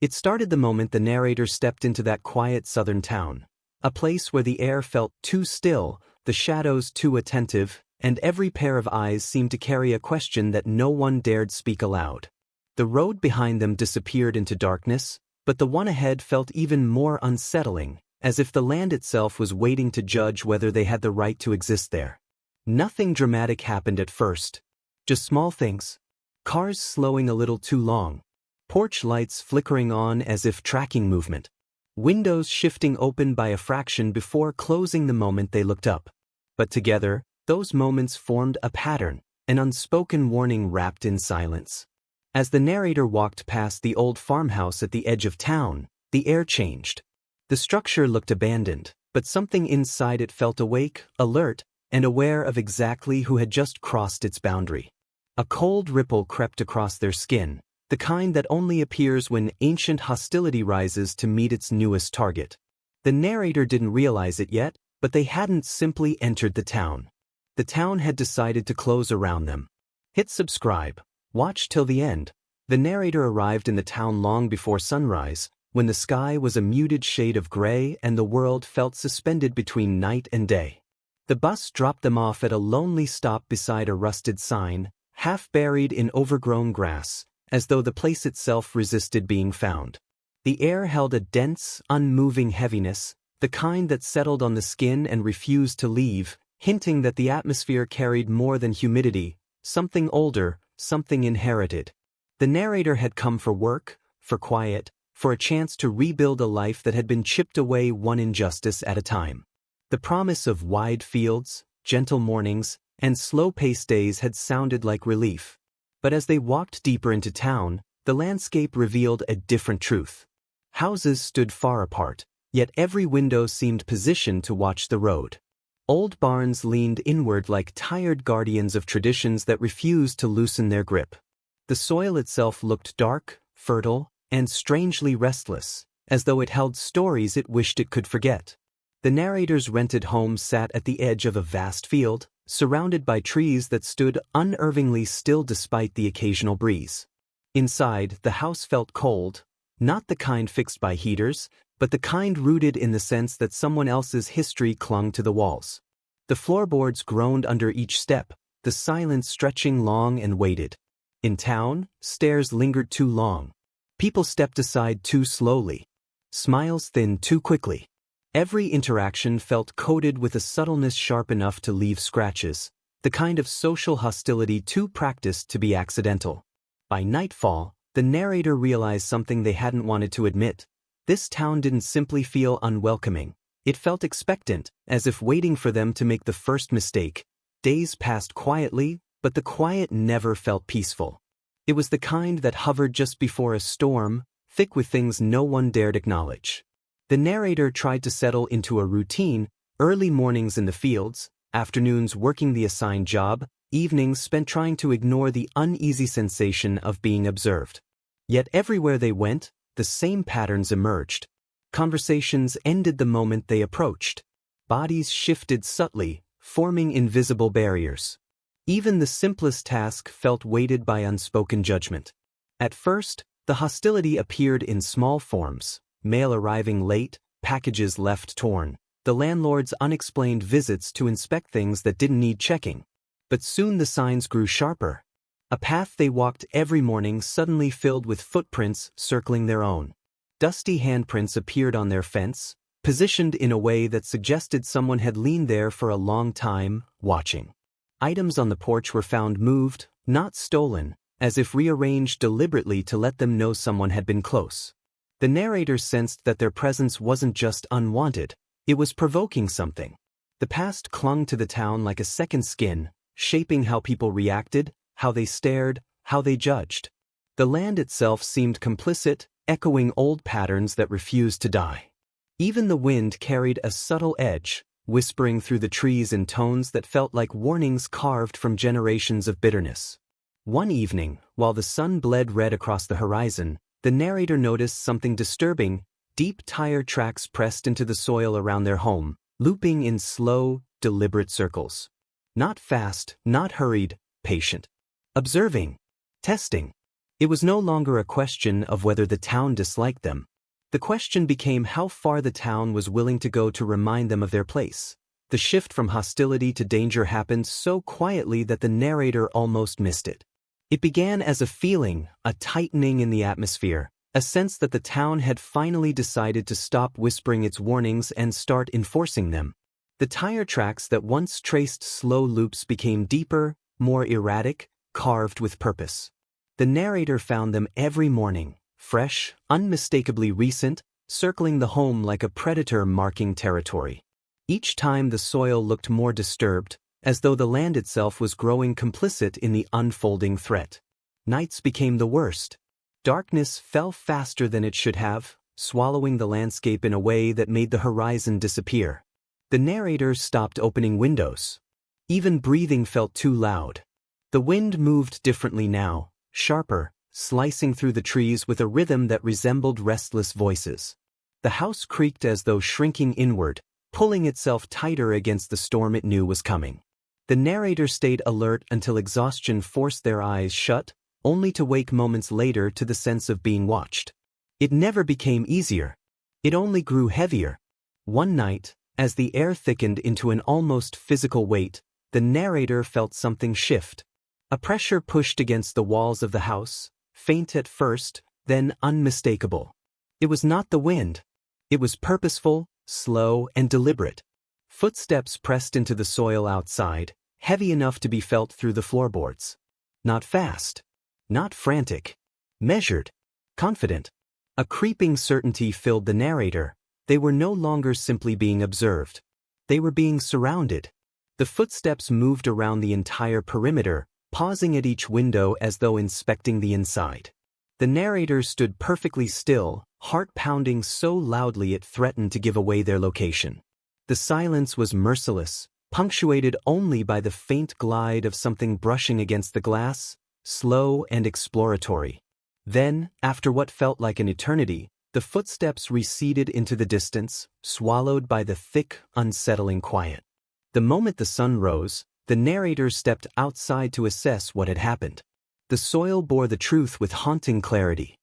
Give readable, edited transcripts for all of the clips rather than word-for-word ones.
It started the moment the narrator stepped into that quiet southern town, a place where the air felt too still, the shadows too attentive, and every pair of eyes seemed to carry a question that no one dared speak aloud. The road behind them disappeared into darkness, but the one ahead felt even more unsettling, as if the land itself was waiting to judge whether they had the right to exist there. Nothing dramatic happened at first. Just small things. Cars slowing a little too long. Porch lights flickering on as if tracking movement. Windows shifting open by a fraction before closing the moment they looked up. But together, those moments formed a pattern, an unspoken warning wrapped in silence. As the narrator walked past the old farmhouse at the edge of town, the air changed. The structure looked abandoned, but something inside it felt awake, alert, and aware of exactly who had just crossed its boundary. A cold ripple crept across their skin, the kind that only appears when ancient hostility rises to meet its newest target. The narrator didn't realize it yet, but they hadn't simply entered the town. The town had decided to close around them. Hit subscribe. Watch till the end. The narrator arrived in the town long before sunrise, when the sky was a muted shade of gray and the world felt suspended between night and day. The bus dropped them off at a lonely stop beside a rusted sign, half buried in overgrown grass, as though the place itself resisted being found. The air held a dense, unmoving heaviness, the kind that settled on the skin and refused to leave, hinting that the atmosphere carried more than humidity, something older, something inherited. The narrator had come for work, for quiet, for a chance to rebuild a life that had been chipped away one injustice at a time. The promise of wide fields, gentle mornings, and slow-paced days had sounded like relief. But as they walked deeper into town, the landscape revealed a different truth. Houses stood far apart, yet every window seemed positioned to watch the road. Old barns leaned inward like tired guardians of traditions that refused to loosen their grip. The soil itself looked dark, fertile, and strangely restless, as though it held stories it wished it could forget. The narrator's rented home sat at the edge of a vast field, surrounded by trees that stood unnervingly still despite the occasional breeze. Inside, the house felt cold, not the kind fixed by heaters, but the kind rooted in the sense that someone else's history clung to the walls. The floorboards groaned under each step, the silence stretching long and weighted. In town, stairs lingered too long. People stepped aside too slowly. Smiles thinned too quickly. Every interaction felt coated with a subtleness sharp enough to leave scratches, the kind of social hostility too practiced to be accidental. By nightfall, the narrator realized something they hadn't wanted to admit. This town didn't simply feel unwelcoming. It felt expectant, as if waiting for them to make the first mistake. Days passed quietly, but the quiet never felt peaceful. It was the kind that hovered just before a storm, thick with things no one dared acknowledge. The narrator tried to settle into a routine, early mornings in the fields, afternoons working the assigned job, evenings spent trying to ignore the uneasy sensation of being observed. Yet everywhere they went, the same patterns emerged. Conversations ended the moment they approached. Bodies shifted subtly, forming invisible barriers. Even the simplest task felt weighted by unspoken judgment. At first, the hostility appeared in small forms: mail arriving late, packages left torn, the landlord's unexplained visits to inspect things that didn't need checking. But soon the signs grew sharper. A path they walked every morning suddenly filled with footprints circling their own. Dusty handprints appeared on their fence, positioned in a way that suggested someone had leaned there for a long time, watching. Items on the porch were found moved, not stolen, as if rearranged deliberately to let them know someone had been close. The narrator sensed that their presence wasn't just unwanted, it was provoking something. The past clung to the town like a second skin, shaping how people reacted, how they stared, how they judged. The land itself seemed complicit, echoing old patterns that refused to die. Even the wind carried a subtle edge, whispering through the trees in tones that felt like warnings carved from generations of bitterness. One evening, while the sun bled red across the horizon, the narrator noticed something disturbing: deep tire tracks pressed into the soil around their home, looping in slow, deliberate circles. Not fast, not hurried, patient. Observing. Testing. It was no longer a question of whether the town disliked them. The question became how far the town was willing to go to remind them of their place. The shift from hostility to danger happened so quietly that the narrator almost missed it. It began as a feeling, a tightening in the atmosphere, a sense that the town had finally decided to stop whispering its warnings and start enforcing them. The tire tracks that once traced slow loops became deeper, more erratic, carved with purpose. The narrator found them every morning, fresh, unmistakably recent, circling the home like a predator marking territory. Each time the soil looked more disturbed, as though the land itself was growing complicit in the unfolding threat. Nights became the worst. Darkness fell faster than it should have, swallowing the landscape in a way that made the horizon disappear. The narrator stopped opening windows. Even breathing felt too loud. The wind moved differently now, sharper, slicing through the trees with a rhythm that resembled restless voices. The house creaked as though shrinking inward, pulling itself tighter against the storm it knew was coming. The narrator stayed alert until exhaustion forced their eyes shut, only to wake moments later to the sense of being watched. It never became easier. It only grew heavier. One night, as the air thickened into an almost physical weight, the narrator felt something shift. A pressure pushed against the walls of the house, faint at first, then unmistakable. It was not the wind. It was purposeful, slow, and deliberate. Footsteps pressed into the soil outside, heavy enough to be felt through the floorboards. Not fast. Not frantic. Measured. Confident. A creeping certainty filled the narrator. They were no longer simply being observed. They were being surrounded. The footsteps moved around the entire perimeter, pausing at each window as though inspecting the inside. The narrator stood perfectly still, heart pounding so loudly it threatened to give away their location. The silence was merciless, punctuated only by the faint glide of something brushing against the glass, slow and exploratory. Then, after what felt like an eternity, the footsteps receded into the distance, swallowed by the thick, unsettling quiet. The moment the sun rose, the narrator stepped outside to assess what had happened. The soil bore the truth with haunting clarity.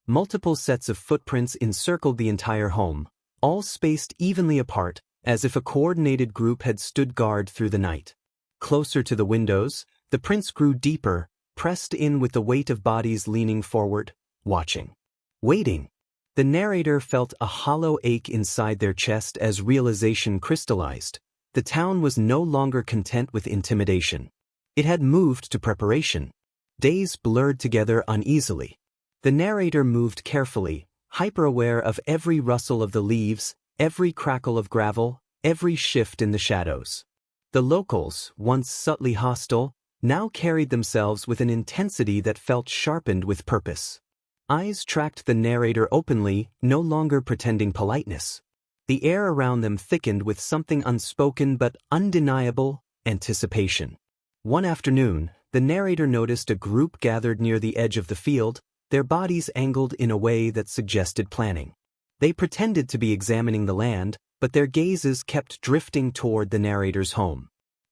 Multiple sets of footprints encircled the entire home, all spaced evenly apart, as if a coordinated group had stood guard through the night. Closer to the windows, the prints grew deeper, pressed in with the weight of bodies leaning forward, watching. Waiting. The narrator felt a hollow ache inside their chest as realization crystallized. The town was no longer content with intimidation. It had moved to preparation. Days blurred together uneasily. The narrator moved carefully, hyper-aware of every rustle of the leaves, every crackle of gravel, every shift in the shadows. The locals, once subtly hostile, now carried themselves with an intensity that felt sharpened with purpose. Eyes tracked the narrator openly, no longer pretending politeness. The air around them thickened with something unspoken but undeniable: anticipation. One afternoon, the narrator noticed a group gathered near the edge of the field, their bodies angled in a way that suggested planning. They pretended to be examining the land, but their gazes kept drifting toward the narrator's home.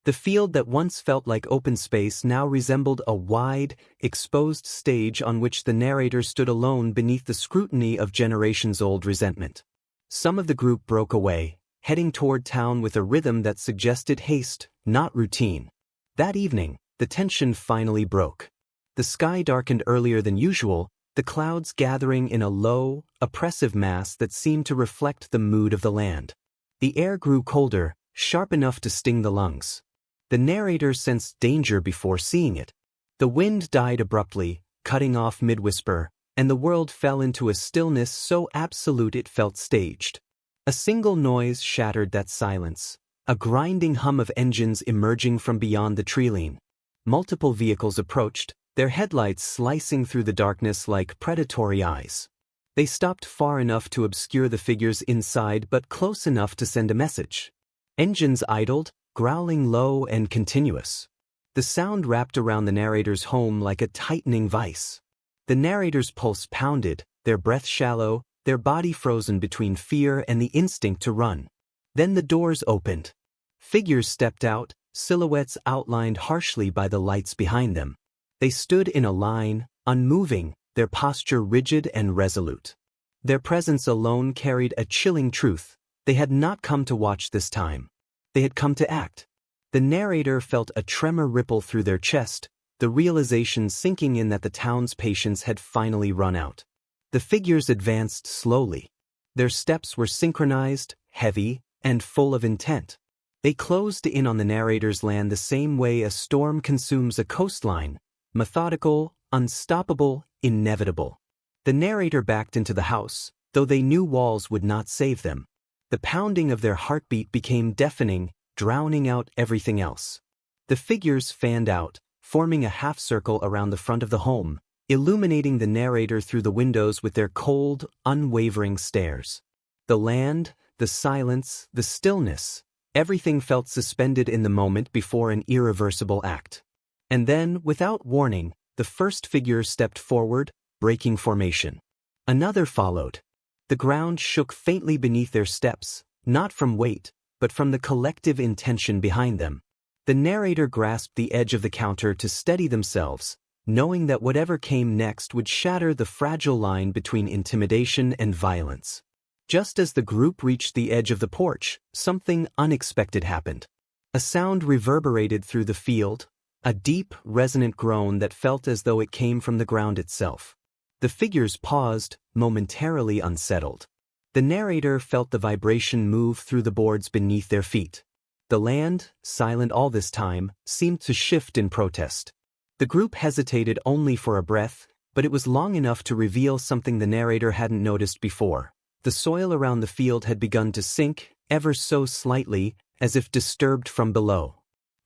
The field that once felt like open space now resembled a wide, exposed stage on which the narrator stood alone beneath the scrutiny of generations-old resentment. Some of the group broke away, heading toward town with a rhythm that suggested haste, not routine. That evening, the tension finally broke. The sky darkened earlier than usual, the clouds gathering in a low, oppressive mass that seemed to reflect the mood of the land. The air grew colder, sharp enough to sting the lungs. The narrator sensed danger before seeing it. The wind died abruptly, cutting off mid-whisper, and the world fell into a stillness so absolute it felt staged. A single noise shattered that silence, a grinding hum of engines emerging from beyond the treeline. Multiple vehicles approached, their headlights slicing through the darkness like predatory eyes. They stopped far enough to obscure the figures inside but close enough to send a message. Engines idled, growling low and continuous. The sound wrapped around the narrator's home like a tightening vice. The narrator's pulse pounded, their breath shallow, their body frozen between fear and the instinct to run. Then the doors opened. Figures stepped out, silhouettes outlined harshly by the lights behind them. They stood in a line, unmoving, their posture rigid and resolute. Their presence alone carried a chilling truth. They had not come to watch this time. They had come to act. The narrator felt a tremor ripple through their chest, the realization sinking in that the town's patience had finally run out. The figures advanced slowly. Their steps were synchronized, heavy, and full of intent. They closed in on the narrator's land the same way a storm consumes a coastline, methodical, unstoppable, inevitable. The narrator backed into the house, though they knew walls would not save them. The pounding of their heartbeat became deafening, drowning out everything else. The figures fanned out, forming a half-circle around the front of the home, illuminating the narrator through the windows with their cold, unwavering stares. The land, the silence, the stillness, everything felt suspended in the moment before an irreversible act. And then, without warning, the first figure stepped forward, breaking formation. Another followed. The ground shook faintly beneath their steps, not from weight, but from the collective intention behind them. The narrator grasped the edge of the counter to steady themselves, knowing that whatever came next would shatter the fragile line between intimidation and violence. Just as the group reached the edge of the porch, something unexpected happened. A sound reverberated through the field, a deep, resonant groan that felt as though it came from the ground itself. The figures paused, momentarily unsettled. The narrator felt the vibration move through the boards beneath their feet. The land, silent all this time, seemed to shift in protest. The group hesitated only for a breath, but it was long enough to reveal something the narrator hadn't noticed before. The soil around the field had begun to sink, ever so slightly, as if disturbed from below.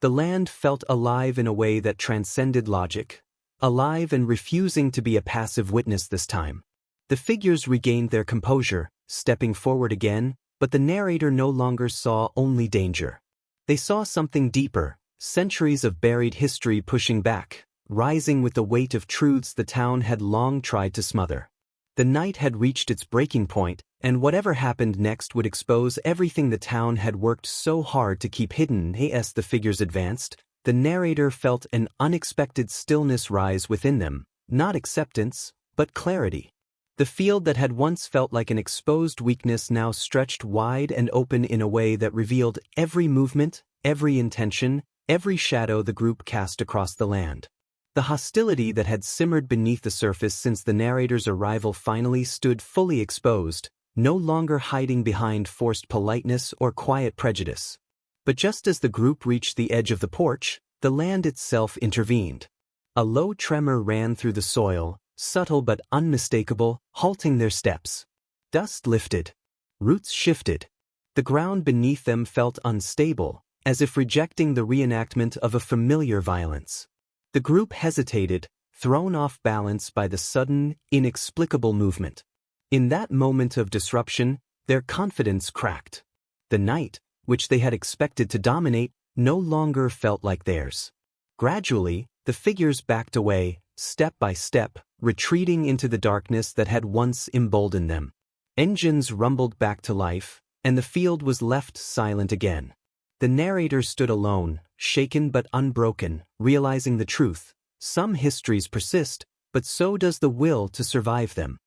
The land felt alive in a way that transcended logic, alive and refusing to be a passive witness this time. The figures regained their composure, stepping forward again, but the narrator no longer saw only danger. They saw something deeper, centuries of buried history pushing back, rising with the weight of truths the town had long tried to smother. The night had reached its breaking point, and whatever happened next would expose everything the town had worked so hard to keep hidden. As the figures advanced, the narrator felt an unexpected stillness rise within them, not acceptance, but clarity. The field that had once felt like an exposed weakness now stretched wide and open in a way that revealed every movement, every intention, every shadow the group cast across the land. The hostility that had simmered beneath the surface since the narrator's arrival finally stood fully exposed, no longer hiding behind forced politeness or quiet prejudice. But just as the group reached the edge of the porch, the land itself intervened. A low tremor ran through the soil, subtle but unmistakable, halting their steps. Dust lifted. Roots shifted. The ground beneath them felt unstable, as if rejecting the reenactment of a familiar violence. The group hesitated, thrown off balance by the sudden, inexplicable movement. In that moment of disruption, their confidence cracked. The night, which they had expected to dominate, no longer felt like theirs. Gradually, the figures backed away, step by step, retreating into the darkness that had once emboldened them. Engines rumbled back to life, and the field was left silent again. The narrator stood alone, shaken but unbroken, realizing the truth. Some histories persist, but so does the will to survive them.